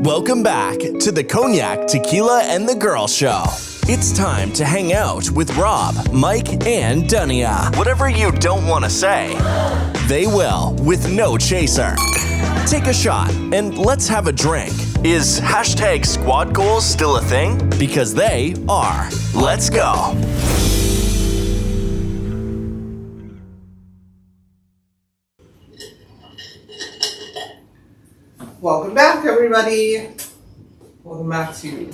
Welcome back to the Cognac, Tequila, and the Girl Show. It's time to hang out with Rob, Mike, and Dunia. Whatever you don't want to say, they will with no chaser. Take a shot and let's have a drink. Is hashtag squad goals still a thing? Because they are. Let's go. Welcome back, everybody. Welcome back to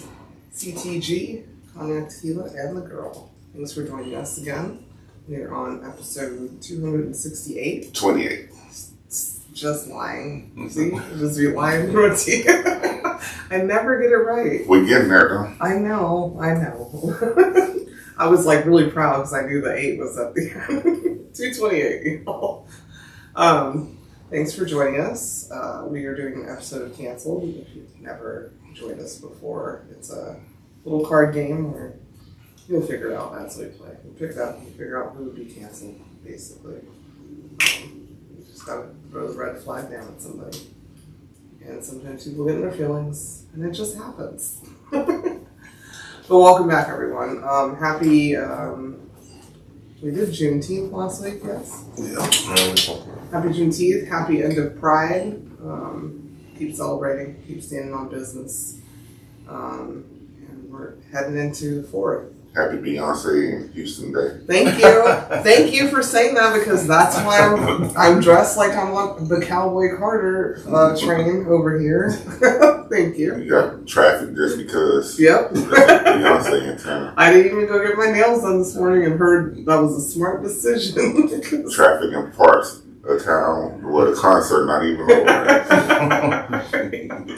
CTG, Cognac, Tequila, and the Girl. Thanks for joining us again. We're on episode 268. 28. Just lying. See? Just be lying for tea. I never get it right. We're getting there, though. I know. I was like really proud because I knew the 8 was at the end. 228. Thanks for joining us. We are doing an episode of Canceled. If you've never joined us before, it's a little card game where you'll figure it out as we play. We'll figure out who would be canceled, basically. You just gotta throw the red flag down at somebody. And sometimes people get in their feelings, and it just happens. But welcome back, everyone. We did Juneteenth last week, yes? Yeah. Happy Juneteenth, happy end of Pride. Keep celebrating, keep standing on business. And we're heading into the 4th. Happy Beyonce and Houston Day. Thank you. Thank you for saying that because that's why I'm dressed like I'm on the Cowboy Carter train over here. Thank you. You got traffic just because Yep. Beyonce in town. I didn't even go get my nails done this morning and heard that was a smart decision. Traffic in parts of town where the concert not even over.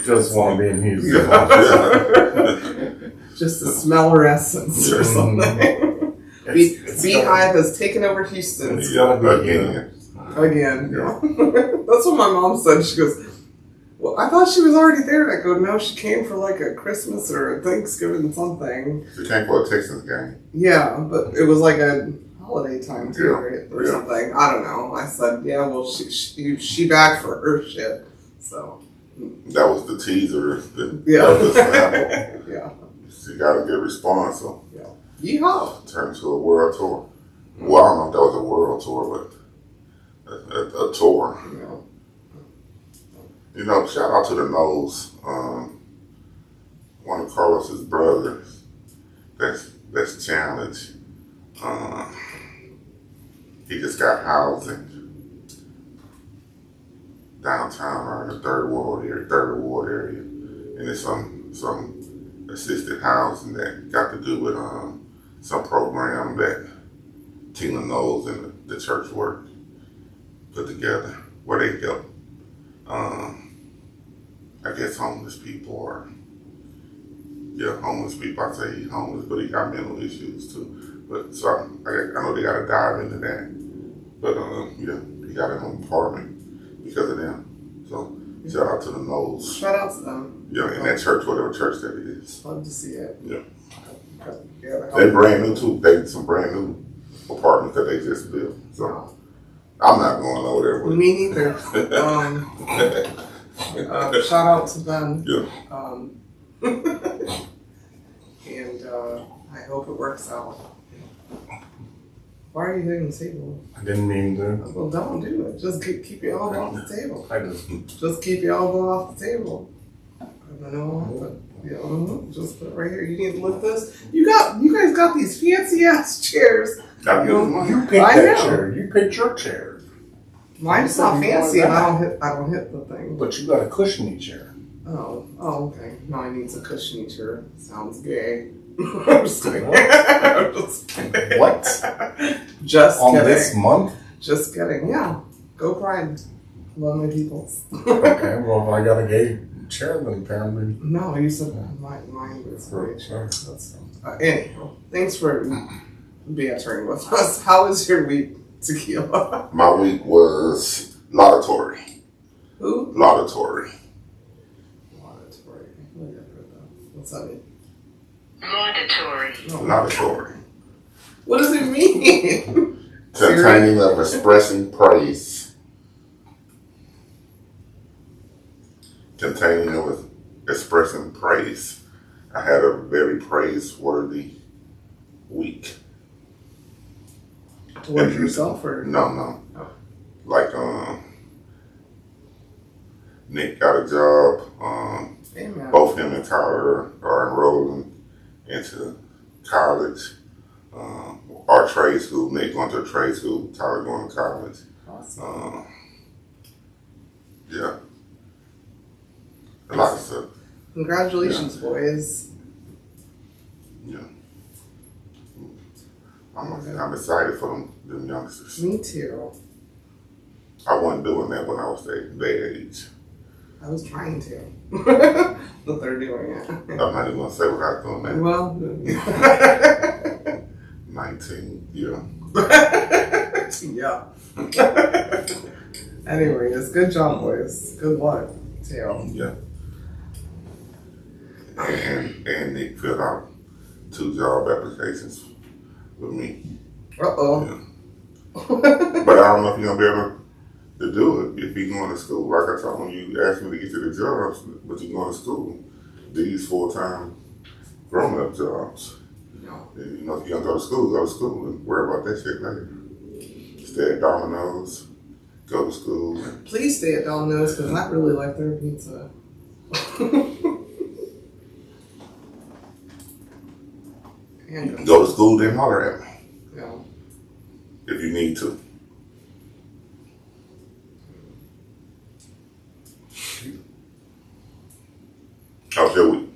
Just want to be in Houston. Yeah. Just to smell her essence or something. Beehive has taken over Houston. Again. Yeah. That's what my mom said. She goes, well, I thought she was already there. And I go, no, she came for like a Christmas or a Thanksgiving something. She came for a Texans game. Yeah, but it was like a holiday time period or Yeah. something. I don't know. I said, yeah, well, she back for her shit. So. That was the teaser. Yeah. That was the sample. Yeah. She got a good response, so Yeehaw. turned to a world tour. Well, I don't know if that was a world tour, but a tour. Yeah. You know, shout out to the Knowles, one of Carlos's brothers. That's challenged. He just got housing downtown or in the third ward area, and it's some assisted housing that got to do with some program that Tina Knowles and the church work put together where they help, I guess, homeless people or, homeless people. I say he's homeless, but he got mental issues too. But so I know they got to dive into that. But he got an apartment because of them. So shout out to the Knowles. Shout out to them. Yeah, in that church, whatever church that it is. Love to see it. Yeah. Yeah, They brand new too. They some brand new apartments that they just built. So I'm not going over there with me neither. Shout out to them. Yeah. And I hope it works out. Why are you hitting the table? I didn't mean to. Well, don't do it. Just keep your elbow off the table. I just. Just keep your elbow off the table. I don't know, but just put it right here. You need to lift this. You guys got these fancy ass chairs. You picked that chair. You picked your chair. Mine's not fancy, and I don't hit the thing. But you got a cushiony chair. Oh, okay. Mine needs a cushiony chair. Sounds gay. I'm just kidding. What? Just on kidding. This month? Just kidding. Yeah. Go Pride. Love my people. Okay, well, if I got a gay chair, then apparently. No, you said mine was a great chair. That's anyhow, thanks for bantering with us. How was your week, Tequila? My week was laudatory. Who? Laudatory. Laudatory. What's that mean? Laudatory. Laudatory. What does it mean? Containing of expressing praise. Containing of expressing praise. I had a very praiseworthy week. Towards yourself or? No. Oh. Like, Nick got a job. Amen. Both him and Tyler are enrolling into college. Our trade school, Nick going to a trade school, Tyler going to college. Awesome. Yeah. A lot of stuff. Congratulations, boys. Yeah. I'm excited for them youngsters. Me too. I wasn't doing that when I was their age. I was trying to. But they're doing it. I'm not even going to say what I was doing that. Well, 19, yeah. yeah. Anyways, good job, boys. Good luck, too. Yeah. And Nick filled out 2 job applications with me. Uh-oh. Yeah. But I don't know if you're going to be able to do it if you're going to school. Like I told him, you asked me to get you the jobs, but you're going to school. These full-time grown-up jobs. No. You know, if you're going to go to school and worry about that shit later. Stay at Domino's, go to school. Please stay at Domino's because I really like their pizza. And Go to school, then holler at me yeah. if you need to. How's your week?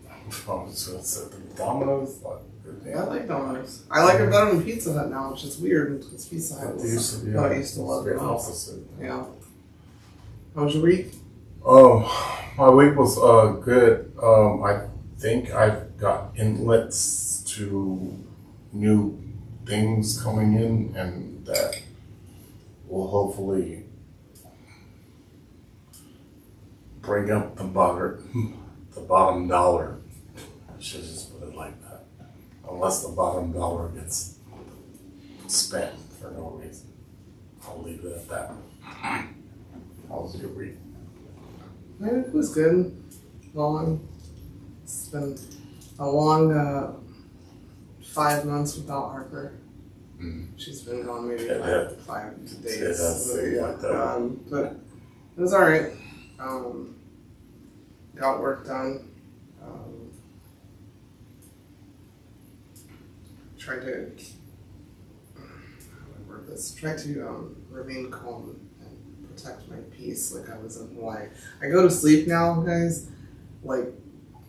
I was going to say the Domino's. Yeah, I like Domino's. I like it better than Pizza Hut now, which is weird because Pizza Hut was, I used to love it. Opposite. Yeah. How was your week? Oh, my week was good. I think I've got inlets to new things coming in, and that will hopefully bring up the bottom dollar. I should just put it like that. Unless the bottom dollar gets spent for no reason, I'll leave it at that. How was your week? My week was good. Long. It's been a long 5 months without Harper. She's been gone maybe five days. It does seem like that. But it was alright. Got work done. Tried to remain calm and protect my peace like I was in Hawaii. I go to sleep now, guys, like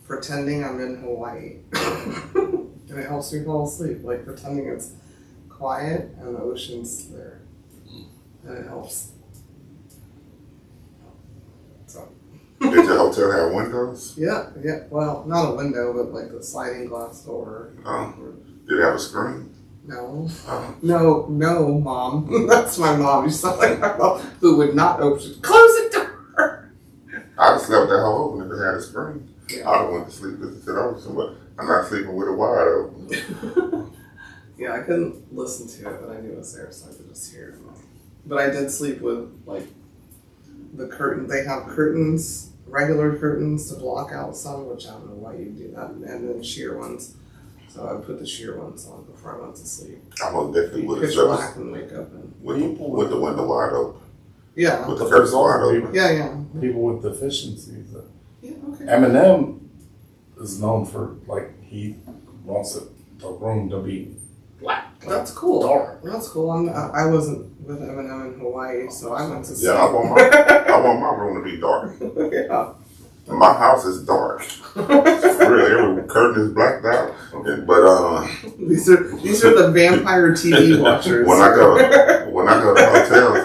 pretending I'm in Hawaii. And it helps me fall asleep, like pretending it's quiet and the ocean's there. And it helps. So. Did your hotel have windows? Yeah. Well, not a window, but like a sliding glass door. Did it have a screen? No. No, Mom. That's my mom. You sound like my mom who would not open. Close the door! I'd have slept that hole open if it had a screen. Yeah. I'd have went to sleep listening to the ocean, but I'm not sleeping with it wide open. Yeah, I couldn't listen to it, but I knew it was there, so I could just hear it. But I did sleep with, like, the curtain. They have curtains, regular curtains to block out sun, which I don't know why you do that, and then sheer ones. So I would put the sheer ones on before I went to sleep. I most definitely would have Pitch slept black and wake up and... with the window wide open. Yeah. With the curtains wide open. Yeah. People with deficiencies. Yeah, okay. Eminem is known for, like, he wants the room to be black. That's cool. Dark. That's cool. I wasn't with Eminem in Hawaii, so I went to sleep. Yeah, I want my room to be dark. Yeah. My house is dark. Really, every curtain is blacked out. But These are the vampire TV watchers. when I go to hotels,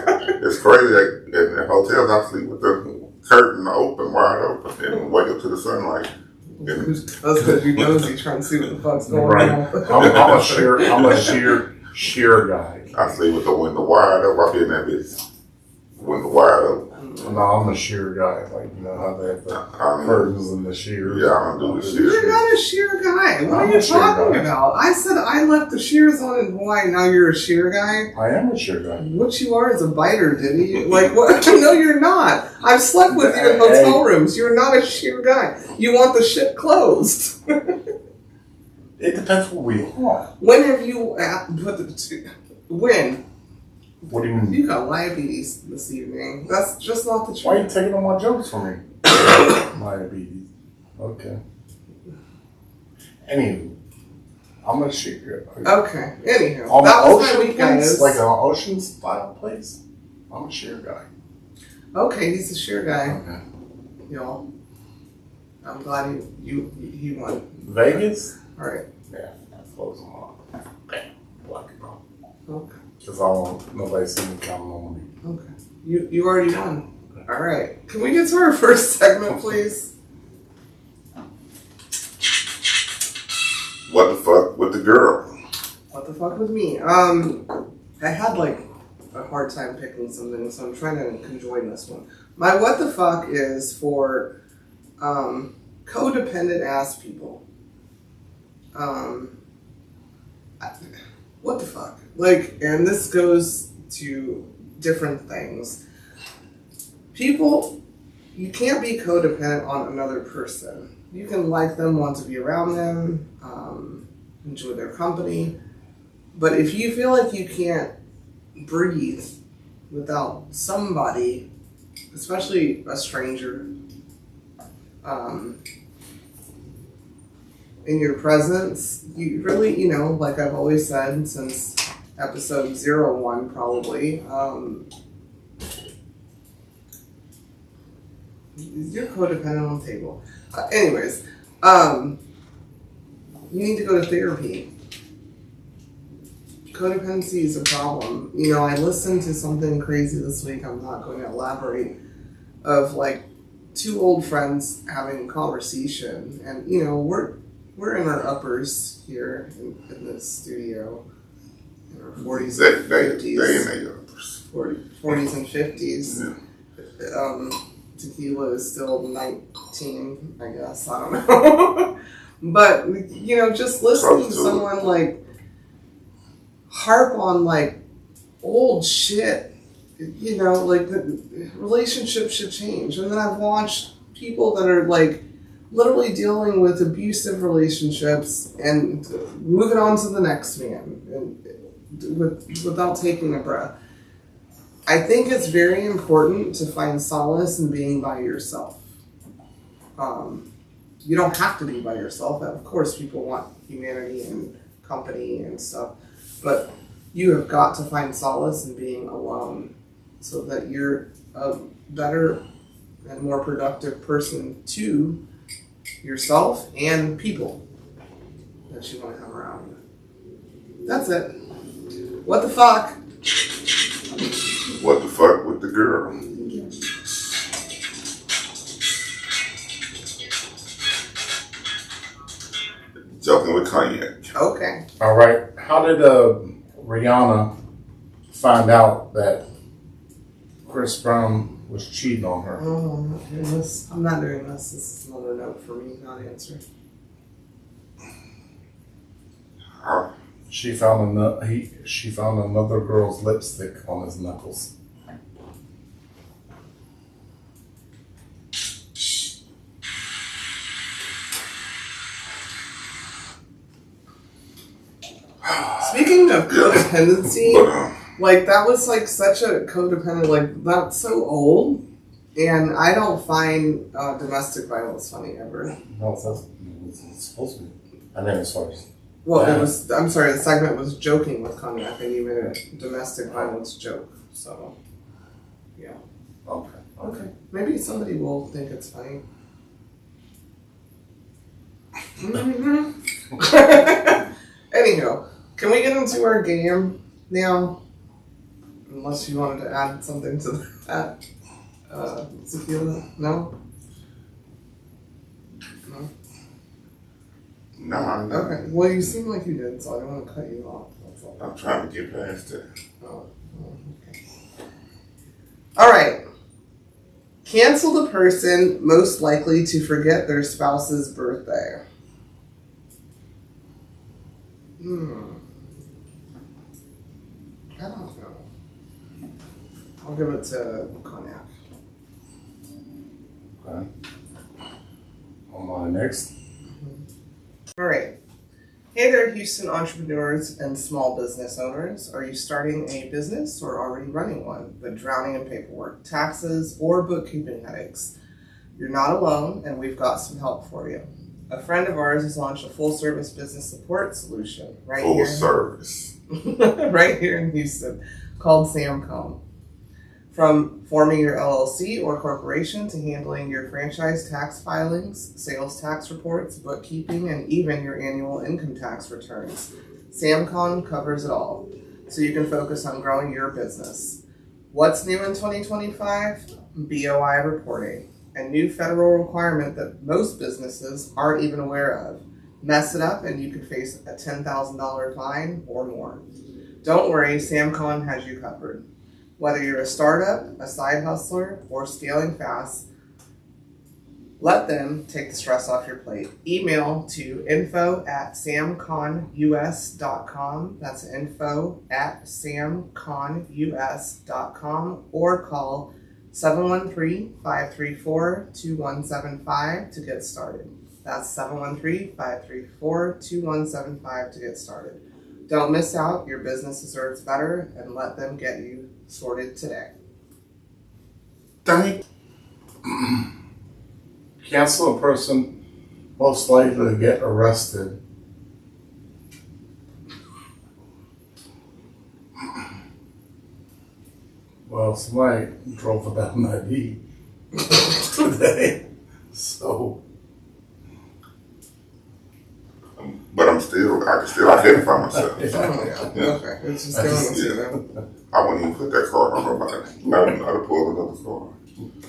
it's crazy. Like, in hotels, I sleep with the curtain open, wide open, and wake up to the sunlight. That's because you're nosy trying to see what the fuck's going Right. on. I'm a sheer guy. I sleep with the window wide open. I be in that bitch window wide open. No, I'm a sheer guy. Like, you know how they have the curtains and the shears. Yeah, I don't do the shears. You're not a sheer guy. What I'm are you a sheer talking guy. about? I said I left the shears on in Hawaii. Now you're a sheer guy. I am a sheer guy. What you are is a biter, Diddy. Like what? No, you're not. I've slept with you in hotel rooms. You're not a sheer guy. You want the shit closed. It depends what we want. When have you when? What do you mean? You got diabetes this evening. That's just not the truth. Why are you taking all my jokes from me? Diabetes. Okay. Anywho, I'm a sheer guy. Okay. Anyhow, On that an was my ocean week, place, guys. like an ocean style place, I'm a sheer guy. Okay, he's a sheer guy. Okay. Y'all. I'm glad he won. Vegas? All right. Yeah, that's close them off. Okay. Lucky, bro. Okay. Because I want nobody see me counting on me. Okay. You already won. All right. Can we get to our first segment, please? What the fuck with the girl? What the fuck with me? I had like a hard time picking something, so I'm trying to conjoin this one. My what the fuck is for codependent ass people. What the fuck? Like, and this goes to different things. People, you can't be codependent on another person. You can like them, want to be around them, enjoy their company. But if you feel like you can't breathe without somebody, especially a stranger, in your presence, you really, like I've always said since episode 01 probably, you're codependent on the table. Anyways, you need to go to therapy. Codependency is a problem. I listened to something crazy this week, I'm not going to elaborate, of like two old friends having a conversation, and we're in our uppers here in this studio, in our 40s and 50s. 40s and 50s. Yeah. Tequila is still 19, I guess. I don't know. But, just listening to someone like harp on like old shit, like the relationship should change. And then I've watched people that are like literally dealing with abusive relationships and moving on to the next man and without taking a breath. I think it's very important to find solace in being by yourself. You don't have to be by yourself. Of course, people want humanity and company and stuff, but you have got to find solace in being alone so that you're a better and more productive person to yourself and people that you want to have around you. That's it. What the fuck? What the fuck with the girl? Joking with Cognac. Okay. All right. How did Rihanna find out that Chris Brown was cheating on her? Oh, I'm not doing this. I'm not doing this. This is another note for me, not answer. She found another girl's lipstick on his knuckles. Speaking of codependency, like that was like such a codependent, like that's so old, and I don't find domestic violence funny ever. No, it's supposed to be. I mean, as far as Well, it was. I'm sorry. The segment was joking with Cognac, and you made a domestic violence joke. So, yeah. okay. Maybe somebody will think it's funny. Mm-hmm. Anyhow, can we get into our game now? Unless you wanted to add something to that. Tequila? No? No? Nah. Okay. Well, you seem like you did, so I don't want to cut you off. That's all. I'm trying to get past it. Oh, okay. All right. Cancel the person most likely to forget their spouse's birthday. I don't know. I'll give it to Cognac. Okay. On my next. All right. Hey there, Houston entrepreneurs and small business owners. Are you starting a business or already running one, but drowning in paperwork, taxes, or bookkeeping headaches? You're not alone, and we've got some help for you. A friend of ours has launched a full-service business support solution right here in Houston called Samcom. From forming your LLC or corporation to handling your franchise tax filings, sales tax reports, bookkeeping, and even your annual income tax returns, Samcom covers it all, so you can focus on growing your business. What's new in 2025? BOI reporting, a new federal requirement that most businesses aren't even aware of. Mess it up and you could face a $10,000 fine or more. Don't worry, Samcom has you covered. Whether you're a startup, a side hustler, or scaling fast, let them take the stress off your plate. Email to info@samconus.com. That's info@samconus.com, or call 713-534-2175 to get started. That's 713-534-2175 to get started. Don't miss out. Your business deserves better, and let them get you sorted today. Cancel a person most likely to get arrested. Well, somebody drove without an ID today, so. But I can still identify myself. Oh, yeah. Okay. It's just going to see them. I wouldn't even put that card on nobody. I'd pull another card.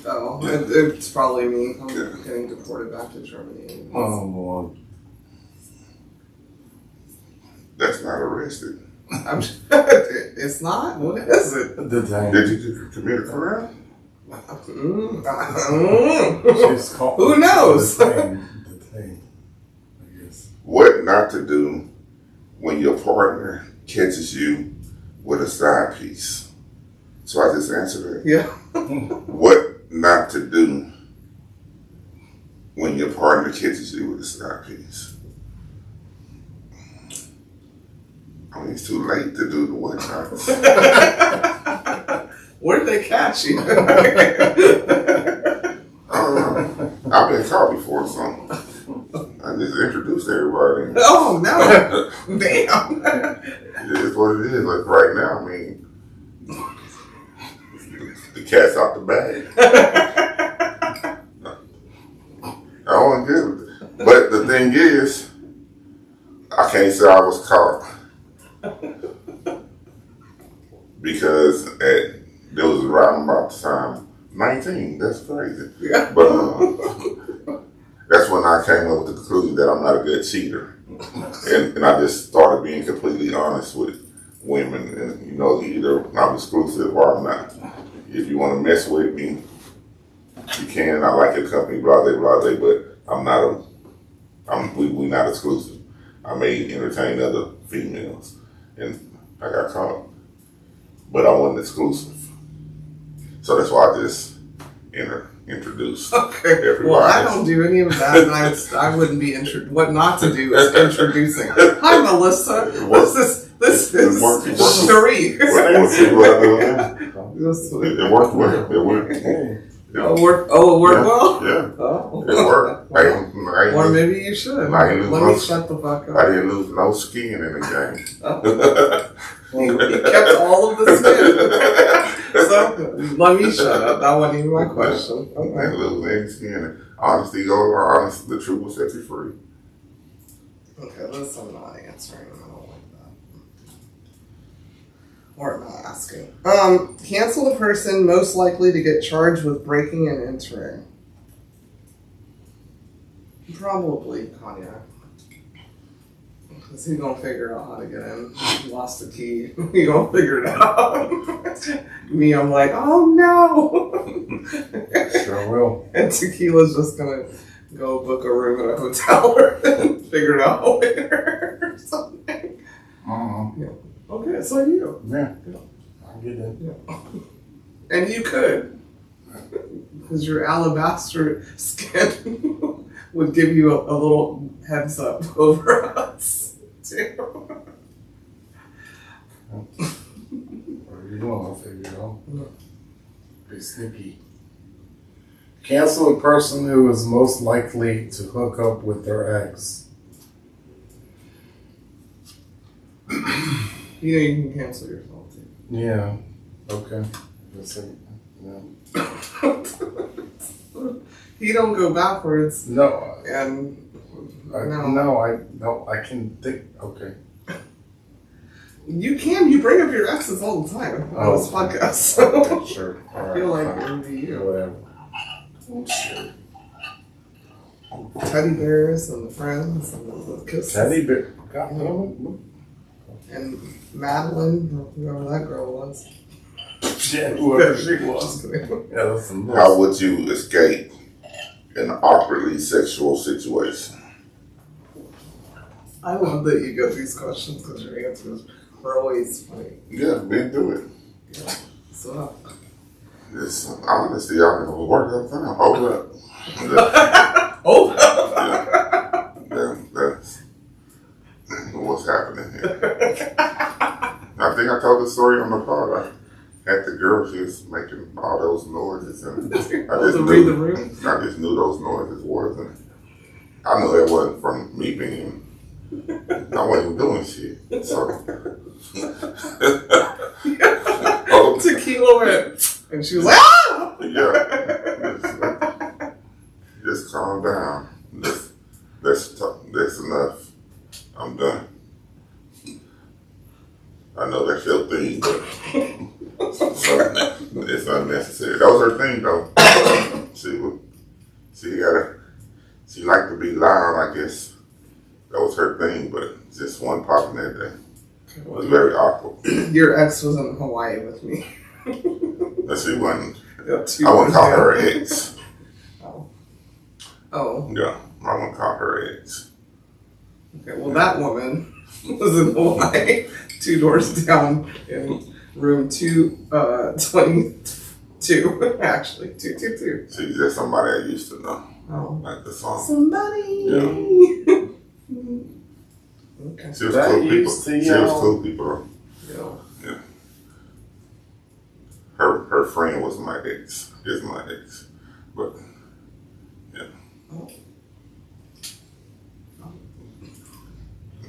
Oh, it's probably me. I'm getting deported back to Germany. Oh, Lord. That's not arrested. It's not? What is it? Detained. Did you commit a crime? She's called. Who knows? Detained, I guess. What not to do when your partner catches you with a side piece? So I just answered it. Yeah. What not to do when your partner catches you with a side piece? I mean, it's too late to do the what not. Where did they catch you? I don't know. I've been caught before, so I just introduced everybody. Oh, no. Damn. It is what it is. Like right now, I mean, the cat's out the bag. I don't want to do it. But the thing is, I can't say I was caught. Because there was around about the time 19. That's crazy. Yeah. But that's when I came up with the conclusion that I'm not a good cheater. And I just started being completely honest with women. And, either I'm exclusive or I'm not. If you want to mess with me, you can. I like your company, blase, blase, but we're not exclusive. I may entertain other females. And I got caught. But I wasn't exclusive. So that's why I just introduced everybody. Well, I don't do any of that, and I wouldn't be what not to do is introducing. Hi, Melissa. This is Cherie. It worked well. It worked. It worked well? Yeah. Oh. It worked. Or maybe you should. Let me shut the fuck up. I didn't lose no skin in the game. Oh. He kept all of the skin. So, let me shut up. That wasn't even my question. I didn't lose any skin. Honesty goes honest. The truth will set you free. Okay, this I'm not answering. I don't like that. Or am I asking? Cancel the person most likely to get charged with breaking and entering. Probably Cognac. Because he's going to figure out how to get in. He lost the key. He's going to figure it out. Me, I'm like, oh no. Sure. Sure will. And Tequila's just gonna go book a room at a hotel and figure it out later or something. Yeah. Okay, so you. Yeah. I'll get in. Yeah. And you could. Because your alabaster skin would give you a little heads up over us, too. Whatever you want, I'll figure it out. Be sneaky. Cancel a person who is most likely to hook up with their ex. You know you can cancel yourself, too. Yeah. Okay. Yeah. You don't go backwards. No. And I can think. Okay. you can. You bring up your exes all the time on this podcast. So Okay, sure. All right. I feel like it would be you. Whatever. Sure. Teddy bears and the friends and the kisses. Teddy bear. God, no. And Madeline, whoever that girl was. Yeah, whoever she was. Just kidding. Yeah, that's some How would you escape an awkwardly sexual situation? I love that you get these questions because your answers are always funny. Yeah, been through it. Yeah. So, It's honestly, I never worked up time. Hold up. oh, That's what's happening here. I think I told the story on the pod. I had the girl, she was making all those noises, and I just read the room. I just knew those noises wasn't. I knew it wasn't from me being. I wasn't doing shit. So. Tequila went, and she was like, ah! Yeah. Just calm down. That's enough. I'm done. I know that's your thing, but it's unnecessary. That was her thing, though. She liked to be loud, I guess. That was her thing, but just one popping that day. It was very awkward. Your ex was in Hawaii with me. But she wasn't. Yeah, I wouldn't call her ex. Oh. Yeah, I wouldn't call her ex. Okay, well, that woman was in Hawaii, 2 doors down in room 222, actually, 222. She's just somebody I used to know. Oh. Like the song. Somebody. Yeah. Okay. She was That cool people. used to, She was cool people. Yeah. Yeah. Her friend was my ex. Is my ex. But yeah. Oh.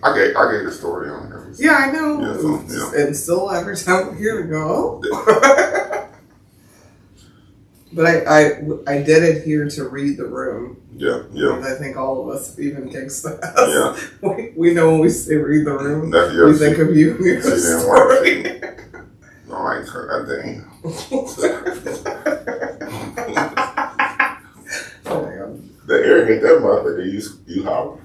I gave the story on her. Yeah, I know. Yeah, so, And still every time we hear it go. But I did adhere to read the room. Yeah. And I think all of us, even Gangsta us, Yeah. we know when we say read the room, That's we think of you and your story. I like her. Dang. Oh my God. The arrogant that motherfucker you holler.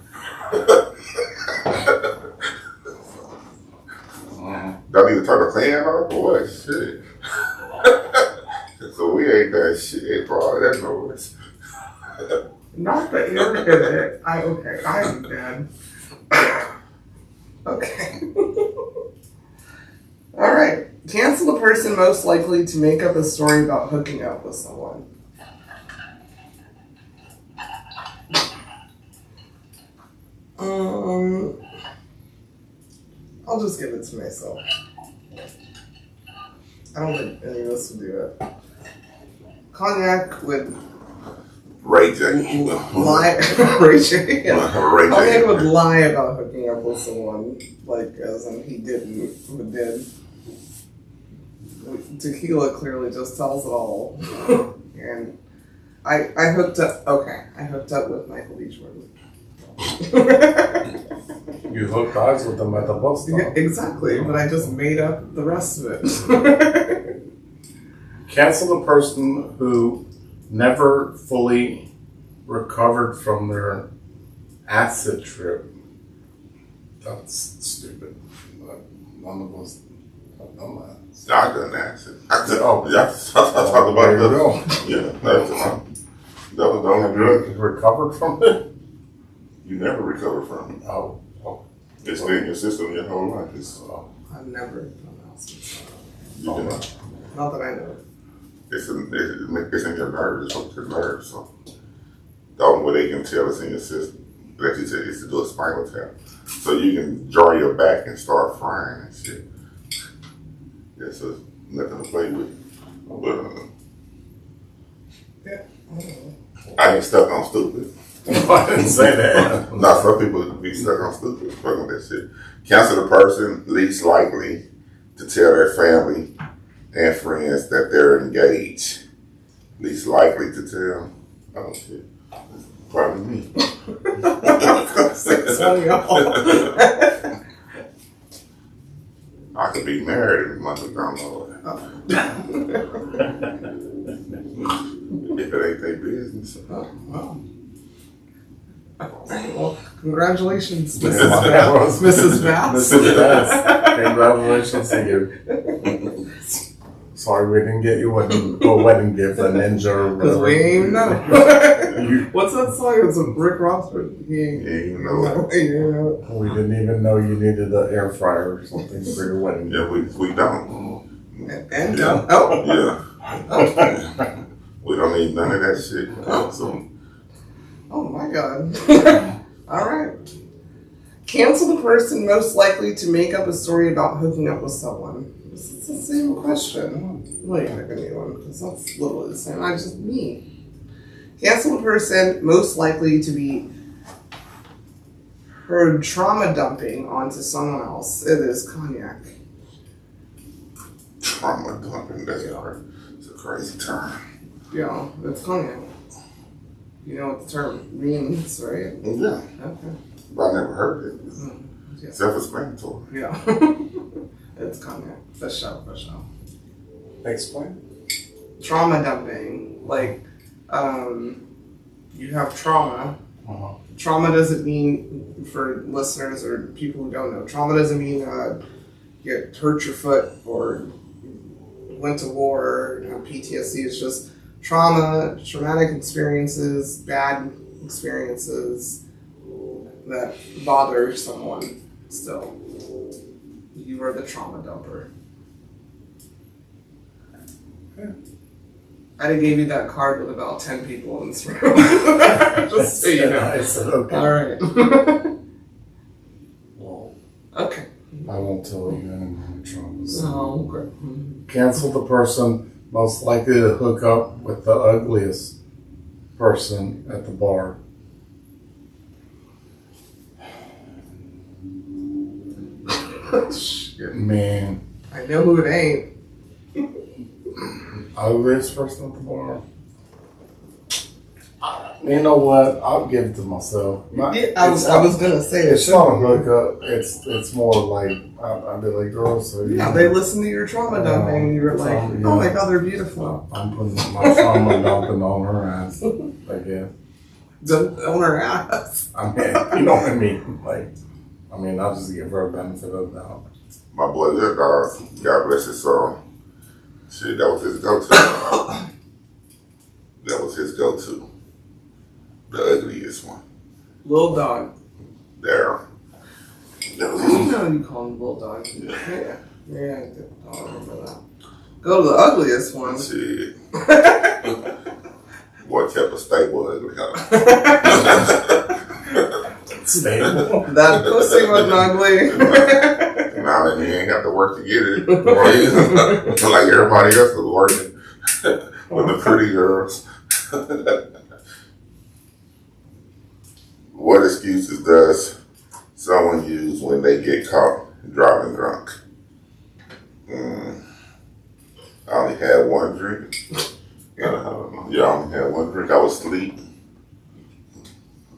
Don't need to turn the fan off or what? Shit. So we ain't that shit for all that noise. Not the arrogant. I'm dead. Okay. All right. Cancel the person most likely to make up a story about hooking up with someone. I'll just give it to myself. I don't think any of us would do it. Cognac would Ray J. lie. Ray J. Yeah. Ray J. Cognac would lie about hooking up with someone, like as in he didn't, but did. Tequila clearly just tells it all. And I hooked up. Okay, I hooked up with Michael B. Jordan. You hooked eyes with them at the bus stop. Yeah, exactly, but I just made up the rest of it. Cancel the person who never fully recovered from their acid trip. That's stupid. None of us have done that. I done acid. Oh, yeah. I talk about there you that. go. Yeah, that's That was the only Have drug. you recovered from it? You never recover from it. Oh. It's been in your system your whole life. I've never done that. You can, Not that I know. it's in your nerves. It's up to your nerves. So the only way they can tell it's in your system, like you said, is to do a spinal tap. So you can draw your back and start frying and shit. Yeah, so it's nothing to play with. But I ain't stuck on stupid. I didn't say that. No, some people be stuck on stupid. Fucking that shit. Cancel the person least likely to tell their family and friends that they're engaged. Least likely to tell. Oh shit. Probably me. I could be married every month and don't know it. If it ain't their business. Wow. Well, congratulations, Mrs. Mrs. Bass. Mrs. Bass. Congratulations to you. Sorry we didn't get you a wedding gift, a ninja or Because whatever. we ain't know. You- What's that song? It's a Rick Ross. He ain't You ain't even know it. you know. We didn't even know you needed an air fryer or something for your wedding. Yeah, we don't. And Yeah. oh, Yeah. We don't need none of that shit. So, oh my God. All right. Cancel the person most likely to make up a story about hooking up with someone. It's the same question. Wait, I can do one because that's literally the same. I just me. Cancel the person most likely to be heard trauma dumping onto someone else. It is Cognac. trauma dumping, it's a crazy term. Yeah, it's Cognac. You know what the term means, right? Yeah, Okay. but I never heard it. Yeah. Self-explanatory. Yeah. It's Cognac. For sure. Explain. Trauma dumping. Like, you have trauma. Uh-huh. Trauma doesn't mean, for listeners or people who don't know, trauma doesn't mean you hurt your foot or went to war or have PTSD. It's just trauma, traumatic experiences, bad experiences that bother someone still. You are the trauma dumper. Yeah. I done gave you that card with about 10 people in this room. Just so you know. I said, okay. All right. Well, Okay. I won't tell you any more traumas. Oh, great. Cancel the person most likely to hook up with the ugliest person at the bar. Shit. Man, I know who it ain't. ugliest person at the bar. You know what? I'll give it to myself. I was gonna say It's not a hookup. It's more like I'd be like, girls. So yeah, they listen to your trauma dumping and you were like, Yeah. oh my God, they're beautiful. I'm putting my trauma dumping on her ass. I guess. On her ass. I mean, you know what I mean? Like, I mean, I'll just give her a benefit of the doubt. My boy Lil Dog, God bless his soul. Shit, that was his go-to. That was his go-to. The ugliest one. Little dog. There. That was I his. know you call him little dog. Yeah. Yeah, I remember that. Go to the ugliest one. Shit. Boy kept a stable ugly, huh? Stable. That pussy wasn't ugly. Now that he ain't got to work to get it. Like everybody else was working with the pretty girls. What excuses does someone use when they get caught driving drunk? I only had one drink. Yeah, I only had one drink. I was asleep.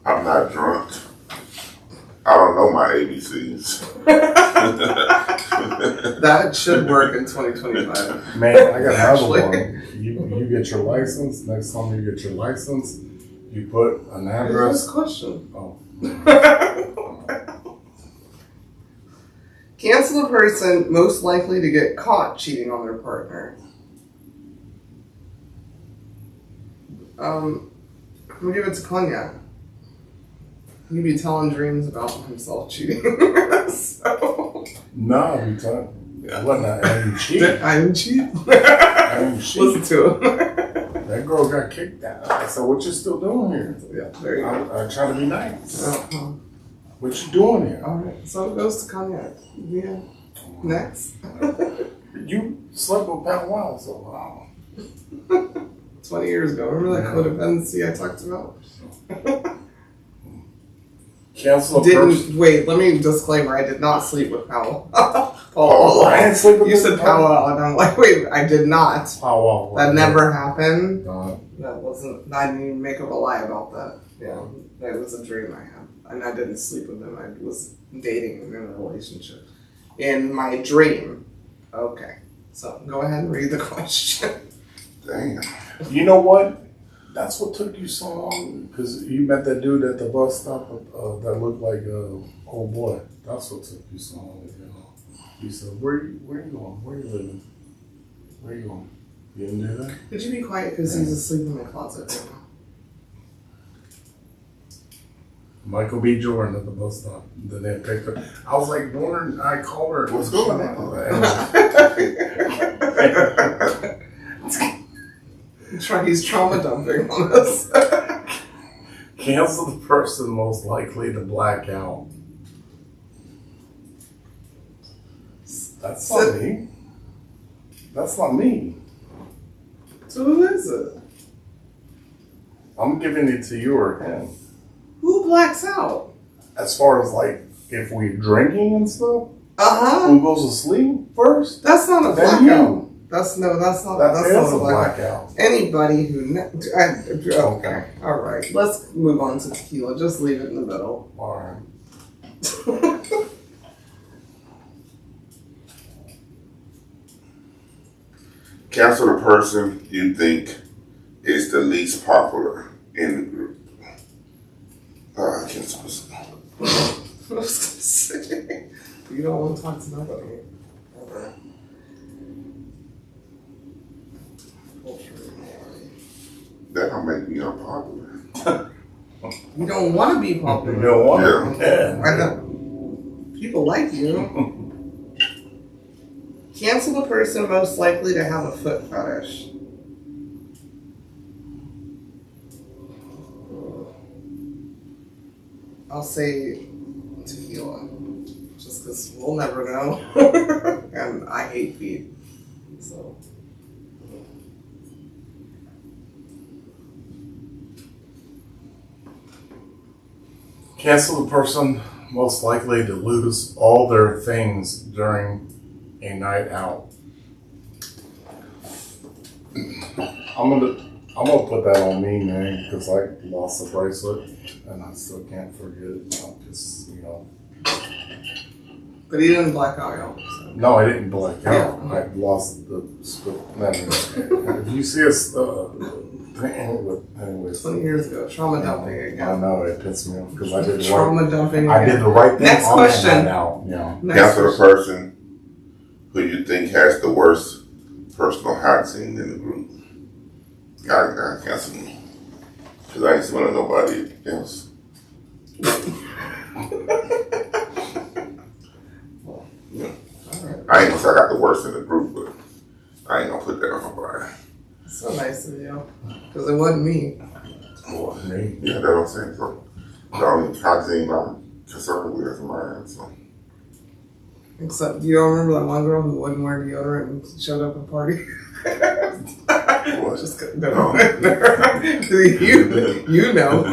I'm not drunk. I don't know my ABCs. That should work in 2025. Man, I got Actually. another one. You get your license. Next time you get your license, you put an address. This question. Oh. Cancel the person most likely to get caught cheating on their partner. I'm gonna give it to Cognac. He'd be telling dreams about himself cheating. So. No, you talking. I didn't cheat. I didn't cheat. I didn't cheat. Listen to him. That girl got kicked out. I said, "What you still doing here?" Yeah, there you go. I try to be nice. Uh-huh. What you doing here? All right, so it goes to Cognac. Yeah. Next. You slept with Pat Wow, so wow. 20 years ago. Remember that codependency I talked about? Cancel a person. Wait, let me disclaimer, I did not sleep with Powell. I didn't sleep with You said Powell, and I'm like, wait, I did not. Powell. That never happened. No. That wasn't, I didn't even make up a lie about that. Yeah, that was a dream I had. And I didn't sleep with him. I was dating him in a relationship. In my dream. Okay. So go ahead and read the question. Damn. You know what? That's what took you so long, because you met that dude at the bus stop that looked like oh boy. That's what took you so long. You know, he said, "Where you going? Where you living? Where you going?" You didn't do that. Could you be quiet because he's asleep in my closet right now? Michael B. Jordan at the bus stop. Then they picked her. I was like, wondering. I called her. What's going on? He's trauma dumping on us. Cancel the person most likely to black out. That's not me. That's not me. So who is it? I'm giving it to you or him. Who blacks out? As far as like if we're drinking and stuff, Uh-huh. who goes to sleep first? That's not a Then blackout. you. That's not That's a a blackout. Anybody who okay, all right. Let's move on to tequila. Just leave it in the middle. All right. Cancel the person you think is the least popular in the group. Cancel this. I was gonna say, you don't want to talk to nobody. Okay. That don't make me unpopular. You don't want to be popular. You don't want Yeah. I know. People like you. Cancel the person most likely to have a foot fetish. I'll say tequila. Just because we'll never know. And I hate feet. So. Cancel the person most likely to lose all their things during a night out. I'm gonna put that on me, man, because I lost the bracelet and I still can't forget it. I'm just, you know. But he didn't black out, y'all. So. No, I didn't black out. Yeah. I lost the split. If you see us, anyways. 20 years ago, trauma dumping again. I know, it pissed me off because I did Trauma dumping I did the right thing. Next on question. that night out, you know. Next Cancel the question. person who you think has the worst personal hygiene in the group. I cancel me. Because I ain't smelling nobody else. I ain't gonna say I got the worst in the group, but I ain't gonna put that on nobody. So nice of you. Because it wasn't me. Oh, me. Yeah, that's what I'm saying. So, the only hygiene I'm concerned with is mine. So. Except, do you all remember that one girl who wouldn't wear deodorant and showed up at a party? What? Just no. you know.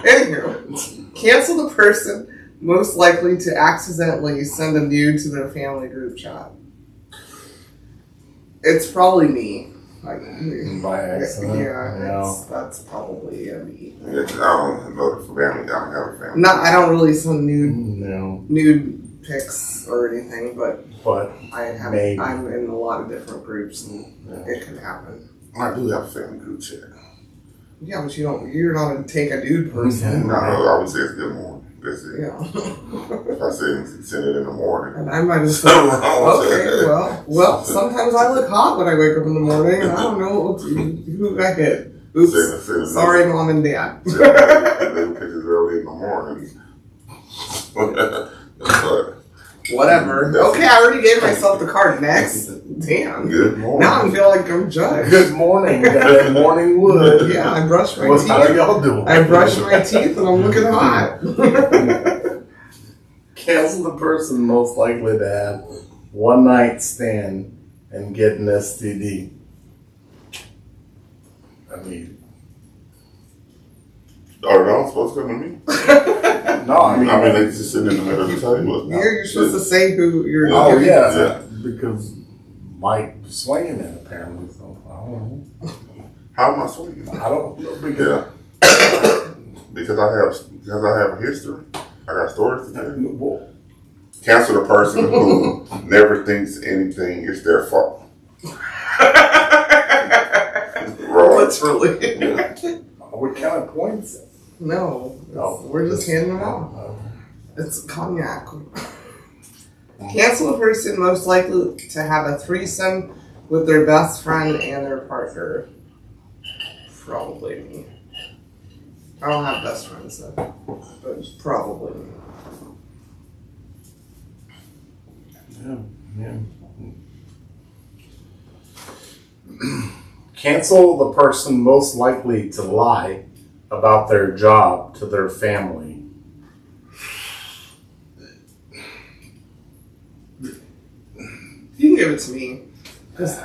Anywho, cancel the person most likely to accidentally send a nude to their family group chat. It's probably me. Like, By accident. Yeah, that's probably me. Yeah, I don't know the family. I don't have a family. I don't really send No. nude pics or anything, but But maybe. I'm in a lot of different groups and it can happen. I do have a family group chat. Yeah, but you're not a take a dude person. No, I always say it's good morning. That's it. Yeah. If I send it in the morning. And I might have said, okay, well, sometimes I look hot when I wake up in the morning and I don't know who I hit. Oops. Send Sorry, Mom and Dad. Little pictures early in the morning. But Whatever. Okay, I already gave myself the card. Next. Damn. good morning. Now I feel like I'm judged. Good morning. Good morning, wood. Yeah, I brushed my What teeth. are y'all doing? I brushed my teeth and I'm looking hot. Cancel the person most likely to have one night stand and get an STD. I mean, Are they all supposed to come to me? no, I mean, they just sitting in the middle of the table. You're supposed to say who you're. oh yeah, Yeah. because Mike swinging it apparently. So I don't know. How am I swinging? I don't know because Yeah. because I have a history. I got stories to tell. well, Cancel the person who never thinks anything is their fault. Wrong. Literally. what kind of points? No, No, we're just handing them out. It's cognac. Cancel the person most likely to have a threesome with their best friend and their partner. Probably me. I don't have best friends though, but it's probably me. Yeah. Cancel the person most likely to lie about their job to their family. You can give it to me. Just,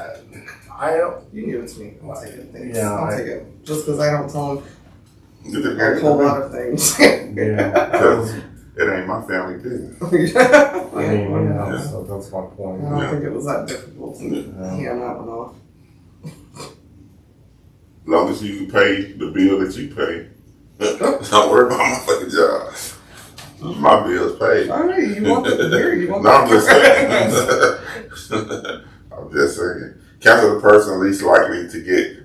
I don't. you can give it to me. I'll take it. Thanks. Yeah, I'll take it. Just because I don't tell them It a whole lot of things. Yeah. ain't my family business. I mean, Yeah. so that's my point. I don't think it was that difficult to hand that one off. As long as you can pay the bill that you pay, don't worry about my fucking job. My bill's paid. All right, you want the beer? You want No, I'm just the saying. I'm just saying. Cancel the person least likely to get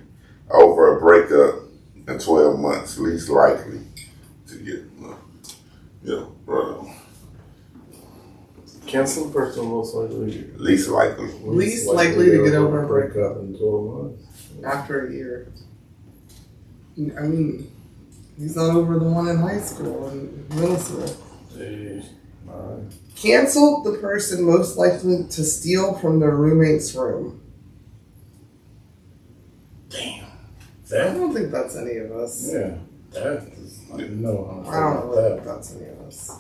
over a breakup in 12 months. Least likely to get, right. Cancel the person most likely. Least likely. Least likely to get over a breakup in 12 months. after a year. I mean, he's not over the one in high school and middle school. Cancel the person most likely to steal from their roommate's room. Damn. I That? don't think that's any of us. Yeah. That is. I didn't know. I don't about really think that. that's any of us.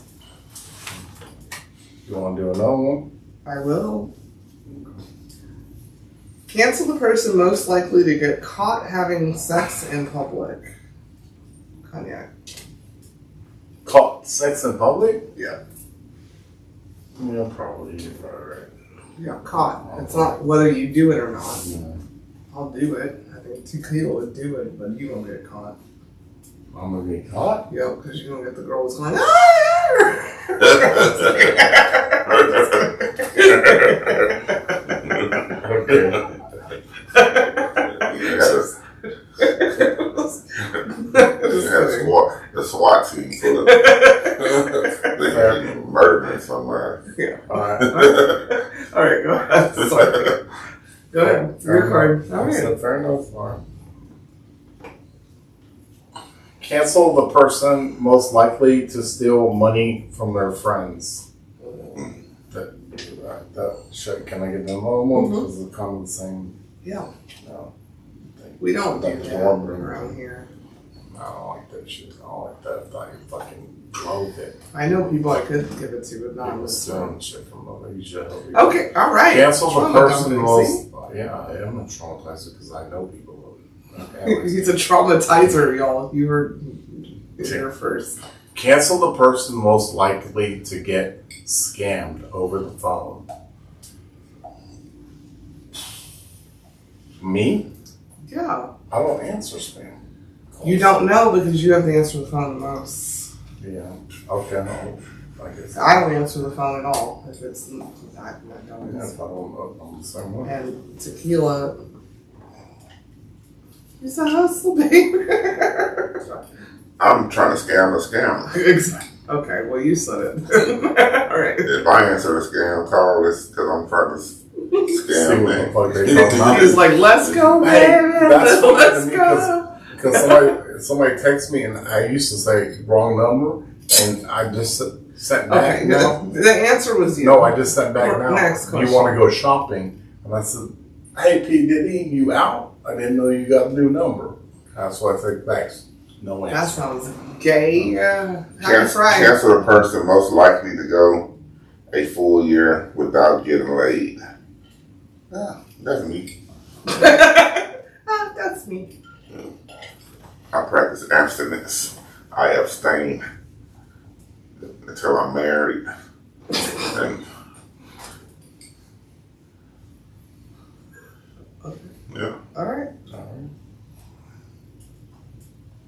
You want to do another one? I will. Cancel the person most likely to get caught having sex in public. Cognac. Caught sex in public? Yeah. Yeah, probably. You're probably right. Yeah, caught. It's not whether you do it or not. Yeah. I'll do it. I think Tequila would do it, but you won't get caught. I'm gonna get caught. Yeah, because you don't get the girls going, Okay. The SWAT team full of they murdering somewhere. Yeah. Alright. All right, go ahead. Sorry. Go ahead. It's your card. All right. Fair enough. Alright. Cancel the person most likely to steal money from their friends. That shit. Can I get another one? Because it's kind of the same. Yeah. No, We don't do That's that warm. around here. I don't like that shit. I don't like that. I fucking loathe it. I know people I could give it to, but not People with stealing shit from other shit. Okay, all right. Cancel the Trauma person dumping, most. Yeah, I am a traumatizer because I know people. He's a traumatizer, y'all. You heard it here first. Cancel the person most likely to get scammed over the phone. Me? Yeah. I don't answer spam. You don't know because you have to answer the phone the most. Yeah. Okay. I guess. I don't answer the phone at all if it's I don't. Yeah, if I don't know, I'm the same way. And Tequila is a hustle, baby. I'm trying to scam the scammer. Exactly. Okay, well, you said it. All right. If I answer the scam call, it's because I'm trying to See scam what the man. fuck they talking about. He's like, let's go, Hey, baby. that's funny to Let's me go. Because somebody texts me and I used to say wrong number and I just sent back. Okay, now. the answer was you. No, I just sent back now. Next question. You want to go shopping? And I said, hey, P. Diddy, you out? I didn't know you got a new number. That's why I said thanks. No answer. That sounds gay. Happy Cancel Friday. the person most likely to go a full year without getting laid. Yeah, that's me. That's me. I practice abstinence. I abstain until I'm married. And yeah. All right.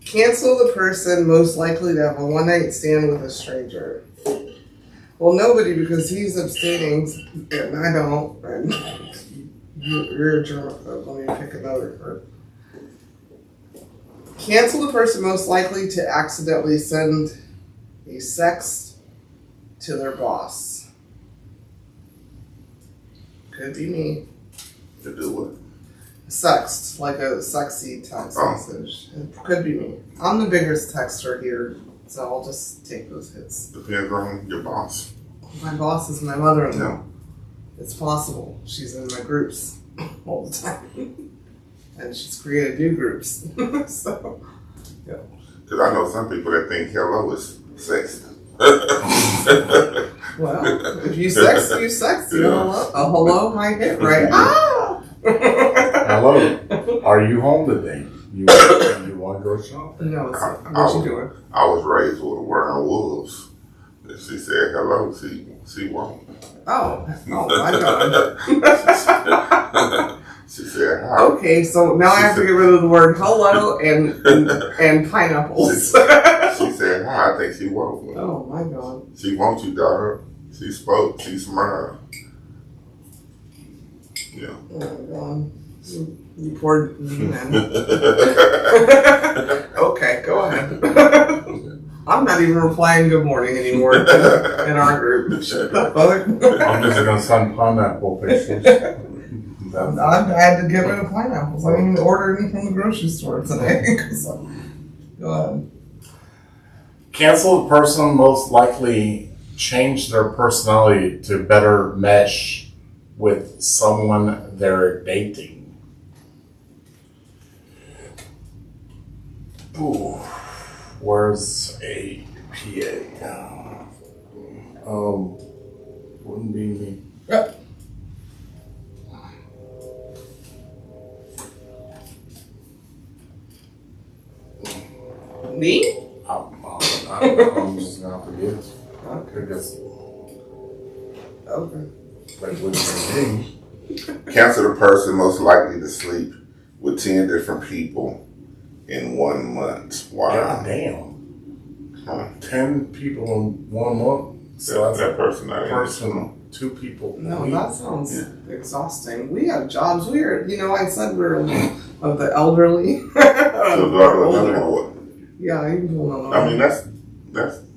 Cancel the person most likely to have a one-night stand with a stranger. Well, nobody, because he's abstaining and I don't. And you're a germaphobe. Let me pick another card. Cancel the person most likely to accidentally send a sext to their boss. Could be me. To do what? Sext, like a sexy text message. It could be me. I'm the biggest texter here, so I'll just take those hits. Depends on your boss. My boss is my mother-in-law. Yeah. It's possible. She's in my groups all the time. And she's created new groups. So, yeah. Because I know some people that think hello is sex. Well, if you sext, you sext. You know, a hello might hit right. Ah! Hello. Are you home today? You want to go shopping? No, it's not. What you doing? I was raised with wearing wolves. If she said hello, she won't. Oh my God. She said hi. Okay, so now I have to get rid of the word hello and pineapples. She said hi. I think she won't. Oh my God. She wants you, daughter. She spoke. She smiled. Yeah. Oh my God. You poor man. Okay, go ahead. I'm not even replying good morning anymore in our group. Shut up, brother. I'm just going to send pineapple pictures. I had to get rid of pineapples. I didn't even order any from the grocery store today. Go ahead. Cancel the person most likely change their personality to better mesh with someone they're dating. Ooh, where's a PA? Wouldn't be me. Yep. Me? I'm just gonna forget. Okay. Because Okay. that wouldn't be me. Cancel the person most likely to sleep with 10 different people in 1 month. Wow. God damn. Huh. 10 people in 1 month. So that's that a person. person, 2 people. No, week. that sounds exhausting. We have jobs. We are, I said we're of the elderly. So We're another older. one. Yeah, you can pull another I one. mean, that's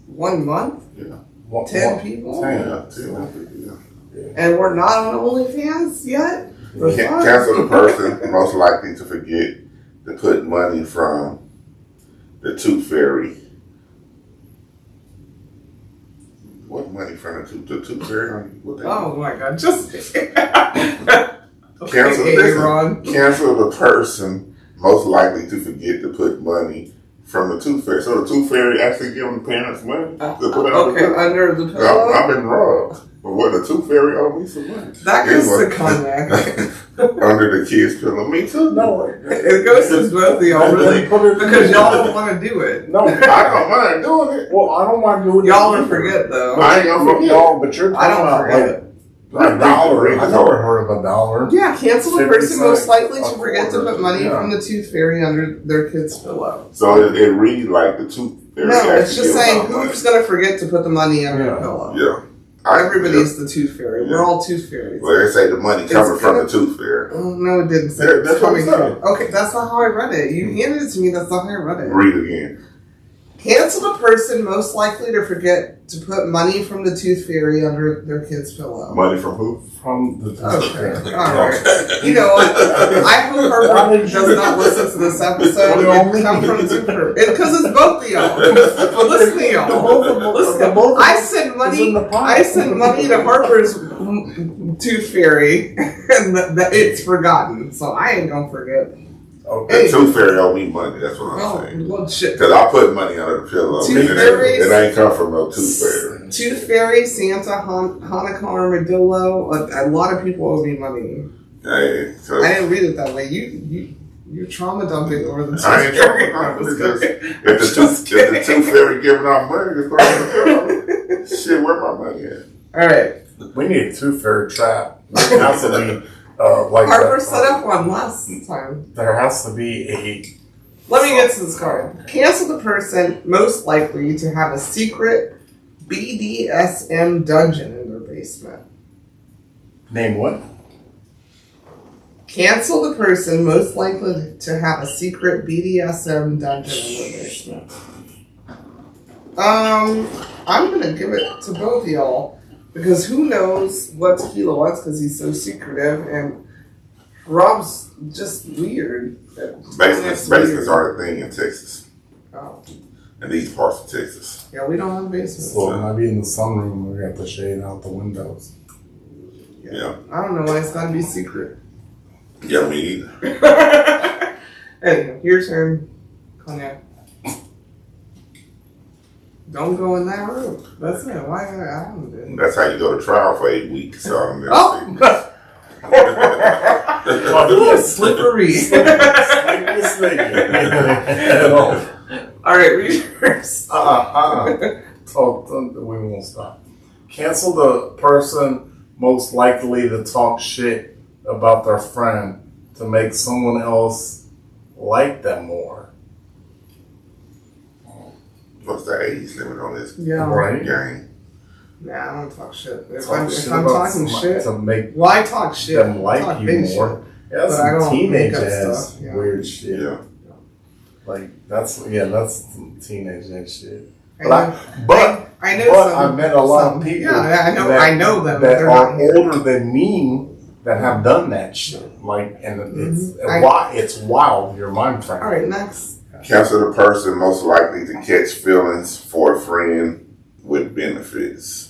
1 month? yeah. 10 people? 10. Yeah, 10, yeah. And we're not on OnlyFans yet? Cancel the person most likely to forget to put money from the Tooth Fairy. What money from the Tooth Fairy? What they Oh my God, just. Cancel, Okay, Ron. cancel the person most likely to forget to put money from the Tooth Fairy. So the Tooth Fairy actually giving the parents money to put it Okay, under the pillow? I've been robbed. But what, the Tooth Fairy owe me some money? That goes Anyway. to Cognac. Under the kids' pillow. Me too. No, It goes to both of y'all, really. Because y'all don't want to do it. No, I don't mind doing it. well, I don't mind doing Y'all it. will forget, though. I ain't gonna forget. No, but you're I talking don't about forget. like $1. I never heard of $1. Yeah, cancel the 50 person most likely to cents, forget to put money yeah. from the Tooth Fairy under their kid's pillow. So it reads like the Tooth Fairy. No, it's actually just gives saying out money. who's going to forget to put the money under Yeah. the pillow. Yeah. Everybody's the Tooth Fairy. We're all Tooth Fairies. Well, they say the money coming It's from gonna- the Tooth Fairy. Oh, no, it didn't say Yeah, it's that's what coming it said. from. Okay, that's not how I read it. You handed it to me. That's not how I read it. Read again. Cancel the person most likely to forget to put money from the tooth fairy under their kid's pillow. Money from who? From the Okay, alright. You know what? I hope Harper does not listen to this episode. It come from tooth fairy. Because it's both of y'all. Listen to y'all. Listen. I send money to Harper's tooth fairy, and it's forgotten. So I ain't gonna forget. Okay. The tooth fairy owe me money. That's what I'm saying. Well, shit. Because I put money under the pillow. It ain't come from no tooth fairy. Tooth fairy, Santa, Hanukkah armadillo. A lot of people owe me money. Hey, I didn't read it that way. You're trauma dumping over the tooth I ain't fairy. if the tooth fairy giving out money, just throw it in the pillow. Shit, where my money at? All right. We need a tooth fairy trap. There has to be like Harper set up one last time. There has to be a. Let me get to this card. Cancel the person most likely to have a secret BDSM dungeon in their basement. Name what? Cancel the person most likely to have a secret BDSM dungeon in their basement. I'm gonna give it to both of y'all because who knows what Tequila wants because he's so secretive and Rob's just weird. Basements are a thing in Texas. Oh. In these parts of Texas. Yeah, we don't have basements. So it might be in the sunroom. We got the shade out the windows. Yeah. I don't know why it's gotta be secret. Yeah, me either. Anyway, your turn, Cognac. Don't go in that room. That's it. Why I haven't been. That's how you go to trial for 8 weeks. So I'm Slippery. All right, read first. Oh, we won't stop. Cancel the person most likely to talk shit about their friend to make someone else like them more. What's the age limit on this Right. game? Nah, I don't talk shit. If Talk I'm shit talking about shit, to make why talk shit? them like talk you big more. shit. Yeah, that's But I some don't teenage make up ass stuff, yeah. weird shit. Yeah. Like that's some teenage ass shit. I But know but some, I met a lot of some- people. Yeah, I know them. that They're are not here. older than me that have done that shit. Like, and it's wild. Your mind frame. All right, next. Cancel the person most likely to catch feelings for a friend with benefits.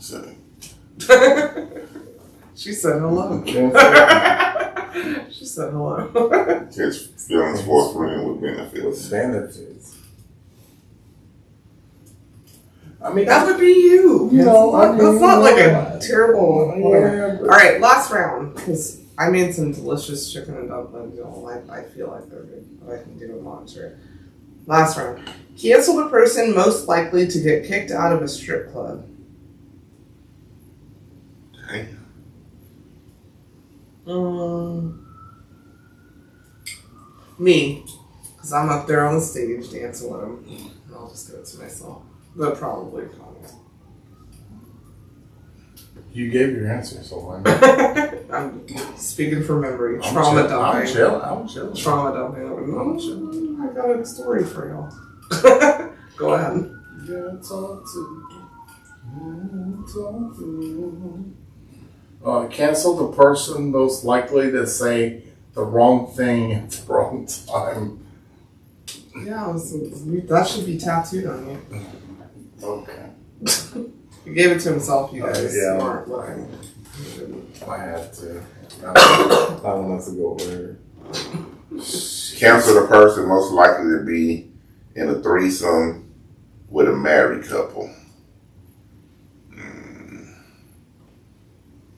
So. She said hello. She said hello. Catch feelings for a friend with benefits. Benefits. I mean, That would be you. You know, I mean, that's not like yeah. a terrible. Yeah, All right, last round because I made some delicious chicken and dumplings. You know, I feel like they're good. I can do a monster. Last round. Cancel the person most likely to get kicked out of a strip club. Dang. Me, because I'm up there on the stage dancing with them. And I'll just do it to myself. But probably Connor. you gave your answer, so why I'm speaking from memory. I'm Trauma chill. dumping. I'm chill. Trauma dumping. I got a story for y'all. Go ahead. Cancel the person most likely to say the wrong thing at the wrong time. Yeah, that should be tattooed on you. Okay. He gave it to himself, you guys. Yeah. Smart looking. I have to. I don't have to go there. Cancel the person most likely to be in a threesome with a married couple.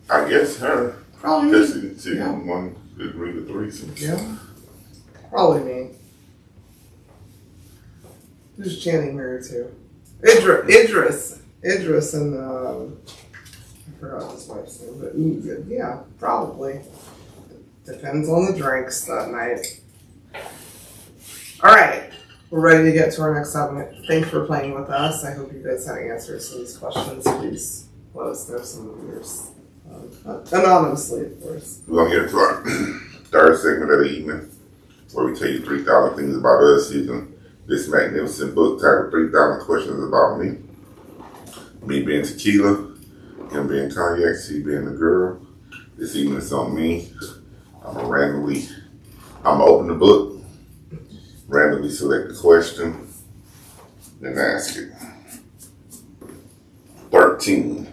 I guess her. Probably Because me. she didn't want to agree to threesome. Yeah. Probably me. Who's Channing married to? Idris and I forgot his wife's name, but yeah, probably. Depends on the drinks that night. All right, we're ready to get to our next segment. Thanks for playing with us. I hope you guys had answers to these questions. Please let us know some of yours. Anonymously, of course. We're going to get into our third segment of the evening. where we tell you 3,000 things about us using this magnificent book titled 3,000 Questions About Me. Me being Tequila, him being Cognac, she being the girl. This evening it's on me. I'm gonna open the book, randomly select the question, then ask it. 13.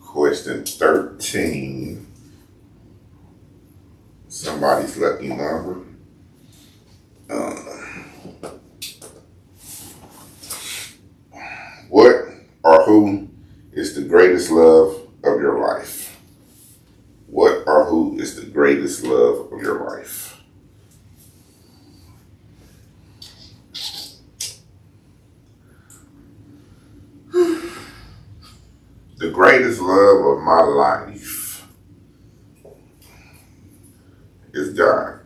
Question 13. Somebody's lucky number. What or who is the greatest love of your life? What or who is the greatest love of your life? The greatest love of my life is God.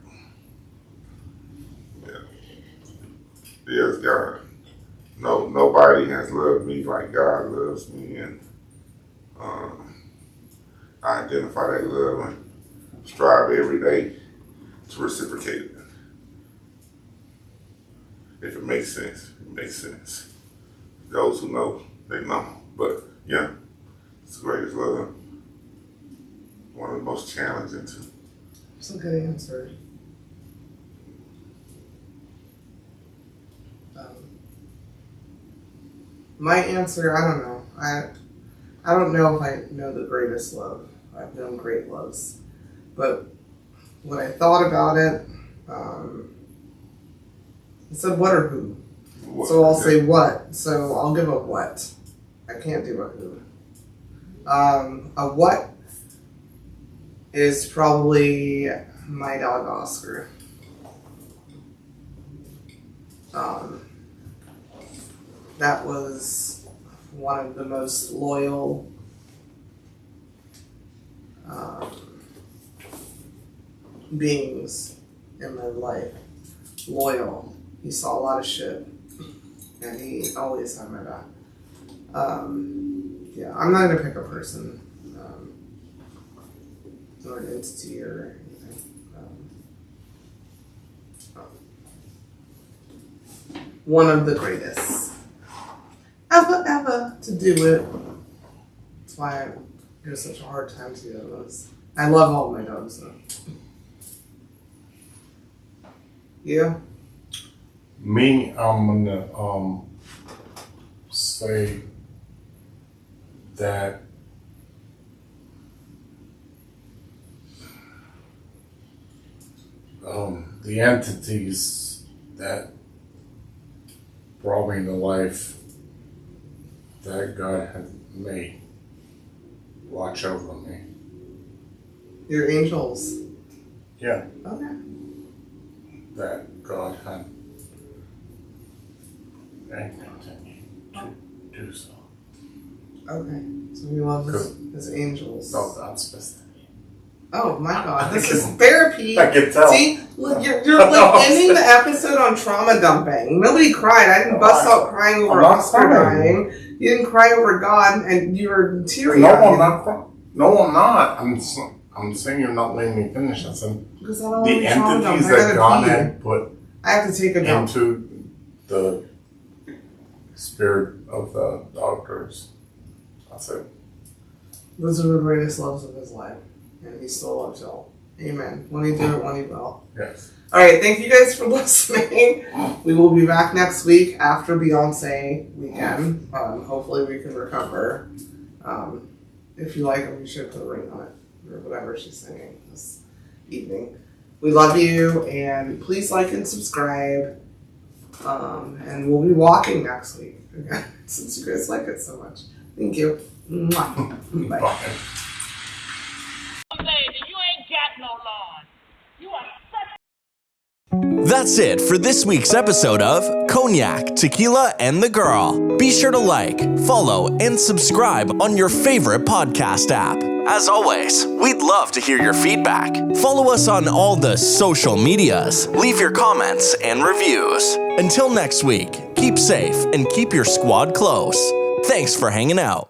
Yes, God. No, nobody has loved me like God loves me, and I identify that love and strive every day to reciprocate it. If it makes sense, it makes sense. Those who know, they know. But yeah, it's the greatest love. One of the most challenging too. That's a good answer. My answer, I don't know. I don't know if I know the greatest love. I've known great loves. But when I thought about it, I said what or who. What? So I'll say what. So I'll give a what. I can't do a who. A what is probably my dog Oscar. That was one of the most loyal beings in my life. Loyal. He saw a lot of shit, and he always had my back. Yeah, I'm not gonna pick a person or an entity or anything. One of the greatest ever to do it. That's why I give such a hard time to do those. I love all my dogs though. Yeah. Me, I'm gonna say that the entities that brought me to life that God had made watch over me. Your angels. Yeah, Okay. that God had and continue to do so. Okay. So he loves his angels. So God's specific. Oh my God, this I is can- therapy. I can tell. See, look, you're like ending the episode on trauma dumping. Nobody cried. I didn't bust out crying over I'm not Oscar crying. dying. You didn't cry over God, and you were teary. No, I'm not. No, I'm not. I'm saying you're not letting me finish. I said Because I don't the want to trauma dump. entities I that God gotta pee. had put I have to take a dump. into the spirit of the doctors. I said, Those are the greatest loves of his life, and he still loves y'all. Amen. When he do it, when he will. yes. All right, thank you guys for listening. We will be back next week after Beyonce weekend. Hopefully we can recover. If you like him, you should put a ring on it, or whatever she's singing this evening. We love you, and please like and subscribe. And we'll be walking next week again, since you guys like it so much. Thank you. Mwah. Bye. Bye. That's it for this week's episode of Cognac, Tequila, and the Girl. Be sure to like, follow, and subscribe on your favorite podcast app. As always, we'd love to hear your feedback. Follow us on all the social medias. Leave your comments and reviews. Until next week, keep safe and keep your squad close. Thanks for hanging out.